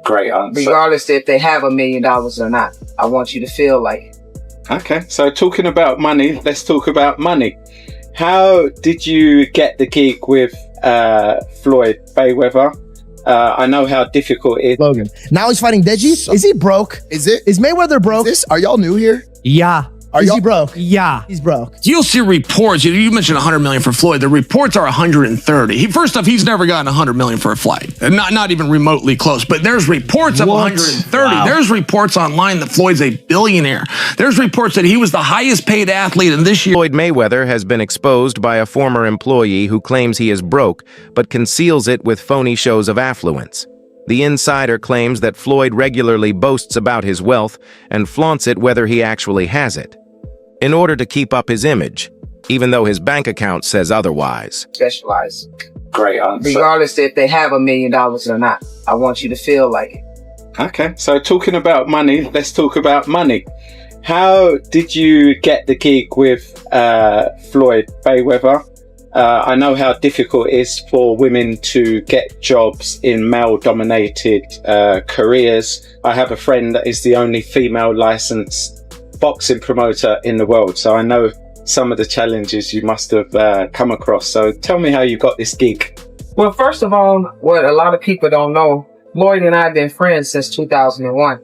Great answer. Regardless if they have $1 million or not. I want you to feel like it. Okay, so talking about money, let's talk about money. How did you get the gig with Floyd Mayweather? I know how difficult it is. Logan. Now he's fighting Deji. Is he broke? Is Mayweather broke? Are y'all new here? Yeah. Is he broke? Yeah. He's broke. You'll see reports. You mentioned 100 million for Floyd. The reports are 130. First off, he's never gotten 100 million for a fight. Not even remotely close. But there's reports of 130. Wow. There's reports online that Floyd's a billionaire. There's reports that he was the highest paid athlete in this year. Floyd Mayweather has been exposed by a former employee who claims he is broke, but conceals it with phony shows of affluence. The insider claims that Floyd regularly boasts about his wealth and flaunts it whether he actually has it, in order to keep up his image, even though his bank account says otherwise. Specialize. Great answer. Regardless if they have $1 million or not. I want you to feel like it. Okay, so talking about money, let's talk about money. How did you get the gig with Floyd Mayweather? I know how difficult it is for women to get jobs in male-dominated careers. I have a friend that is the only female licensed boxing promoter in the world, so I know some of the challenges you must have come across. So tell me how you got this gig. Well, first of all, what a lot of people don't know, Lloyd and I have been friends since 2001.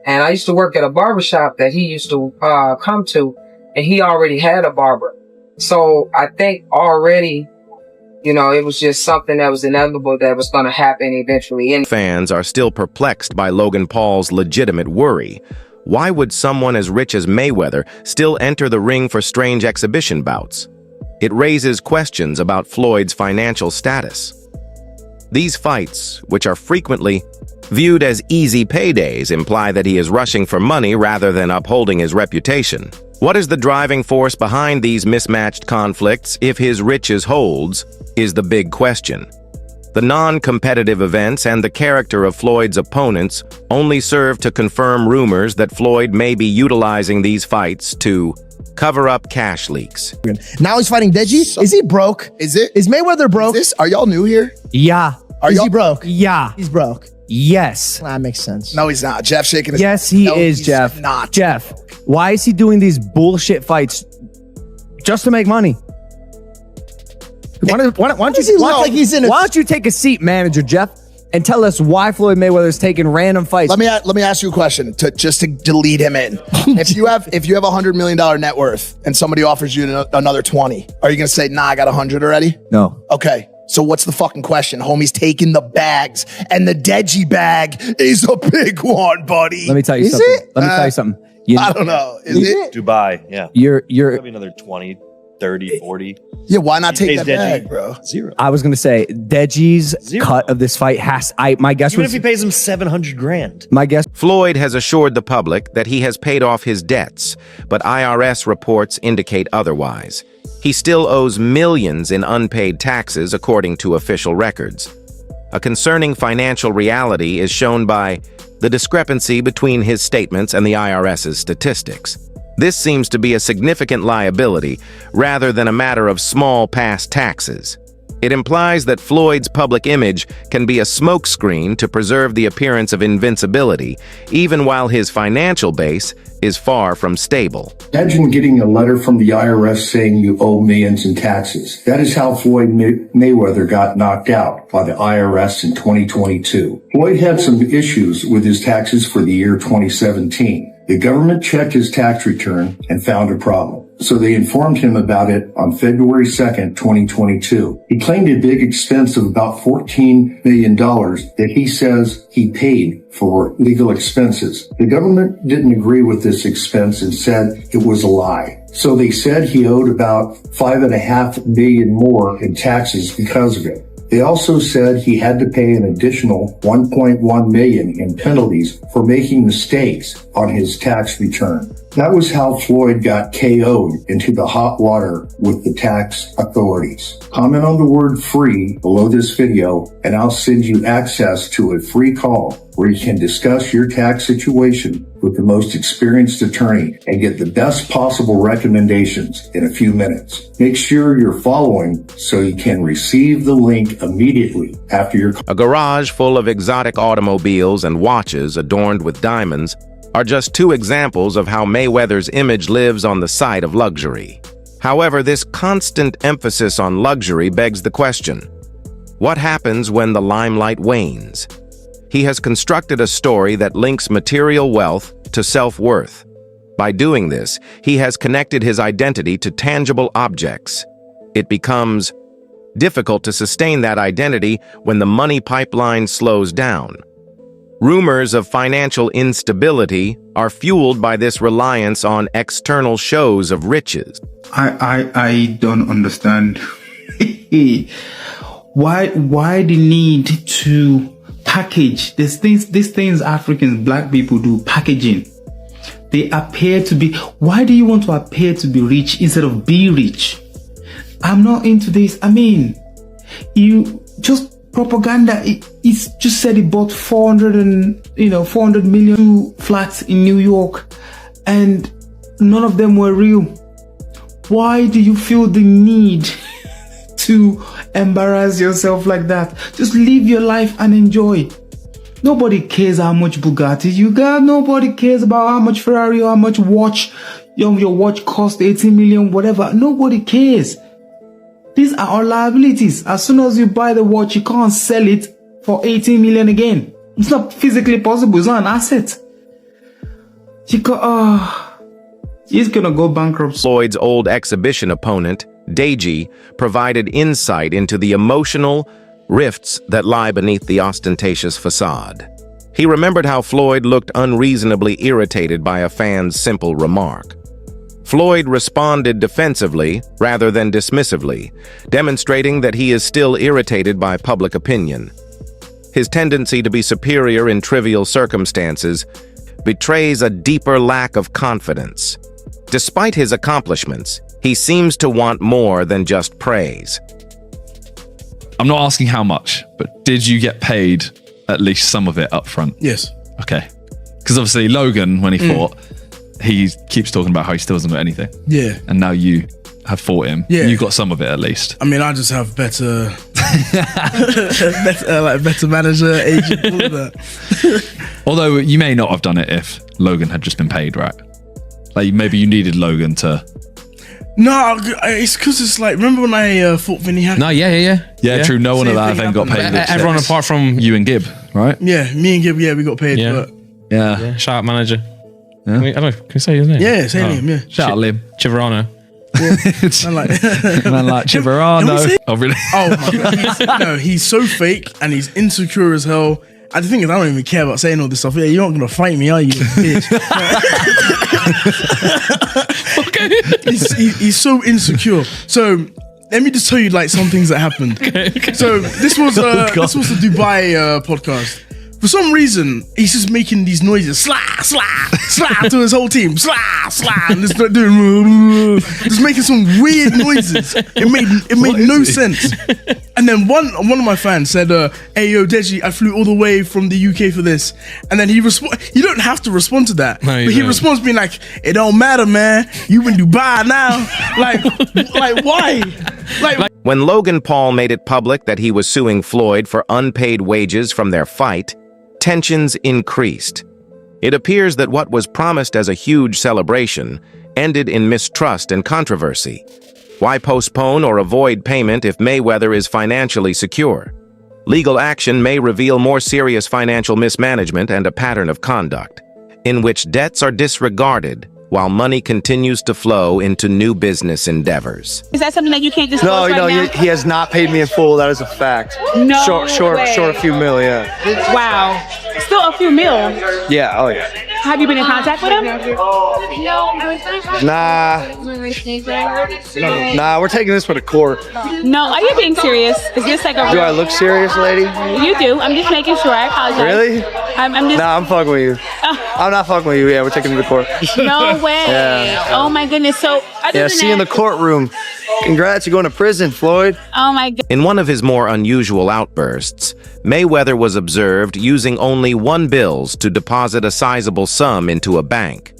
And I used to work at a barbershop that he used to come to, and he already had a barber. So I think already, it was just something that was inevitable that was going to happen eventually. Fans are still perplexed by Logan Paul's legitimate worry. Why would someone as rich as Mayweather still enter the ring for strange exhibition bouts? It raises questions about Floyd's financial status. These fights, which are frequently viewed as easy paydays, imply that he is rushing for money rather than upholding his reputation. What is the driving force behind these mismatched conflicts if his riches holds, is the big question. The non-competitive events and the character of Floyd's opponents only serve to confirm rumors that Floyd may be utilizing these fights to cover up cash leaks. Now he's fighting Deji. Is he broke? Is Mayweather broke? Are y'all new here? Yeah. Is he broke? Yeah. He's broke. Yes. That makes sense. No, he's not. Jeff shaking his head. Yes, he No, is, he's Jeff. Not. Jeff, why is he doing these bullshit fights just to make money? Why don't you take a seat, manager Jeff, and tell us why Floyd Mayweather is taking random fights? Let me ask you a question just to lead him in. if you have $100 million net worth and somebody offers you another 20, are you gonna say, nah, I got 100 already? No. Okay. So what's the fucking question? Homie's taking the bags, and the Deji bag is a big one, buddy. Let me tell you something. Let me tell you something. I don't know. Is it? Dubai, yeah. You're Probably another 20, 30, 40. Yeah, why not take that Deji bag, bro? Zero. I was gonna say Deji's cut of this fight my guess Even was if he pays him $700,000. my guess. Floyd has assured the public that he has paid off his debts, but IRS reports indicate otherwise. He still owes millions in unpaid taxes, according to official records. A concerning financial reality is shown by the discrepancy between his statements and the IRS's statistics. This seems to be a significant liability rather than a matter of small past taxes. It implies that Floyd's public image can be a smokescreen to preserve the appearance of invincibility, even while his financial base is far from stable. Imagine getting a letter from the IRS saying you owe millions in taxes. That is how Floyd Mayweather got knocked out by the IRS in 2022. Floyd had some issues with his taxes for the year 2017. The government checked his tax return and found a problem. So they informed him about it on February 2nd, 2022. He claimed a big expense of about $14 million that he says he paid for legal expenses. The government didn't agree with this expense and said it was a lie. So they said he owed about $5.5 million more in taxes because of it. They also said he had to pay an additional $1.1 million in penalties for making mistakes on his tax return. That was how Floyd got KO'd into the hot water with the tax authorities. Comment on the word free below this video and I'll send you access to a free call where you can discuss your tax situation with the most experienced attorney and get the best possible recommendations in a few minutes. Make sure you're following so you can receive the link immediately after your A garage full of exotic automobiles and watches adorned with diamonds are just two examples of how Mayweather's image lives on the side of luxury. However, this constant emphasis on luxury begs the question, what happens when the limelight wanes? He has constructed a story that links material wealth to self-worth. By doing this, he has connected his identity to tangible objects. It becomes difficult to sustain that identity when the money pipeline slows down. Rumors of financial instability are fueled by this reliance on external shows of riches. I don't understand why the need to package these things Africans, black people do, packaging. They appear to be, why do you want to appear to be rich instead of be rich? I'm not into this. I mean, you just propaganda. It's just said he bought 400 million flats in New York and none of them were real. Why do you feel the need to embarrass yourself like that? Just live your life and enjoy. Nobody cares how much Bugatti you got. Nobody cares about how much Ferrari or how much watch your watch cost 18 million, whatever. Nobody cares. These are all liabilities. As soon as you buy the watch, you can't sell it for 18 million again. It's not physically possible. It's not an asset. He's gonna go bankrupt. Floyd's old exhibition opponent, Deji, provided insight into the emotional rifts that lie beneath the ostentatious facade. He remembered how Floyd looked unreasonably irritated by a fan's simple remark. Floyd responded defensively rather than dismissively, demonstrating that he is still irritated by public opinion. His tendency to be superior in trivial circumstances betrays a deeper lack of confidence. Despite his accomplishments, he seems to want more than just praise. I'm not asking how much, but did you get paid at least some of it up front? Yes. Okay. Because obviously Logan, when he fought, he keeps talking about how he still hasn't got anything. Yeah. And now you have fought him. Yeah. You got some of it at least. I mean, I just have better, better manager, agent, all of that. Although you may not have done it if Logan had just been paid, right? Like maybe you needed Logan to... No, it's because it's like, remember when I fought Vinny Hackett? No, yeah, true. No one at that event got paid. Everyone apart from you and Gibb, right? Yeah, me and Gibb, we got paid. Yeah. But Yeah. Shout out manager. Yeah. I don't know, can you say his name? Yeah, say him, yeah. Shout out Lim. Chiverano. Man like Chiverano. Oh, really? Oh my God. He's so fake and he's insecure as hell. And the thing is, I don't even care about saying all this stuff. Yeah, you're not going to fight me, are you, bitch? Okay. He's so insecure. So let me just tell you like some things that happened. Okay. So this was the Dubai podcast. For some reason, he's just making these noises, slah, slah, slah, to his whole team, slah, slah, and just making some weird noises. It made no sense. And then one of my fans said, "Hey yo, Deji, I flew all the way from the UK for this." And then he you don't have to respond to that, but he responds being like, "It don't matter, man. You in Dubai now." like why? Like when Logan Paul made it public that he was suing Floyd for unpaid wages from their fight, tensions increased. It appears that what was promised as a huge celebration ended in mistrust and controversy. Why postpone or avoid payment if Mayweather is financially secure? Legal action may reveal more serious financial mismanagement and a pattern of conduct, in which debts are disregarded while money continues to flow into new business endeavors. Is that something that you can't disclose right now? He has not paid me in full. That is a fact. No Short way. a few mil, yeah. Wow. Still a few mil. Yeah, oh yeah. Have you been in contact with him? Nah, we're taking this one to court. No, are you being serious? Is this like a... Do I look serious, lady? You do. I'm just making sure. I apologize. Really? I'm just... Nah, I'm fucking with you. I'm not fucking with you. Yeah, we're taking him to court. No way. Yeah. Oh my goodness. So other Yeah, than see you in the that, courtroom. Congrats, you're going to prison, Floyd. oh my god. In one of his more unusual outbursts, Mayweather was observed using only one bills to deposit a sizable sum into a bank.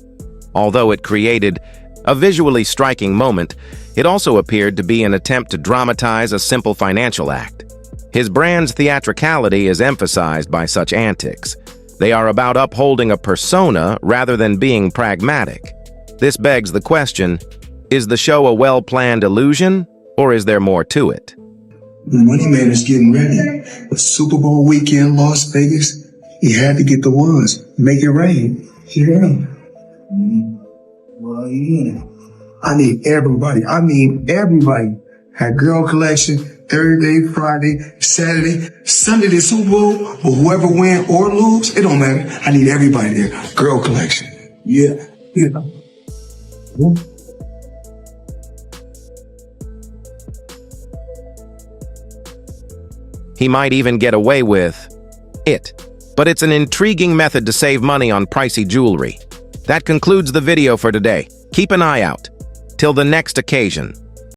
Although it created a visually striking moment, it also appeared to be an attempt to dramatize a simple financial act. His brand's theatricality is emphasized by such antics. They are about upholding a persona rather than being pragmatic. This begs the question, is the show a well-planned illusion, or is there more to it? Money Mayweather's getting ready. The Super Bowl weekend, Las Vegas. He had to get the ones. Make it rain. Yeah. Well, yeah. I need everybody. I mean, everybody. Had girl collection Thursday, Friday, Saturday, Sunday, the Super Bowl. But whoever win or lose, it don't matter. I need everybody there. Girl collection. Yeah. Yeah. He might even get away with it. But it's an intriguing method to save money on pricey jewelry. That concludes the video for today. Keep an eye out. Till the next occasion.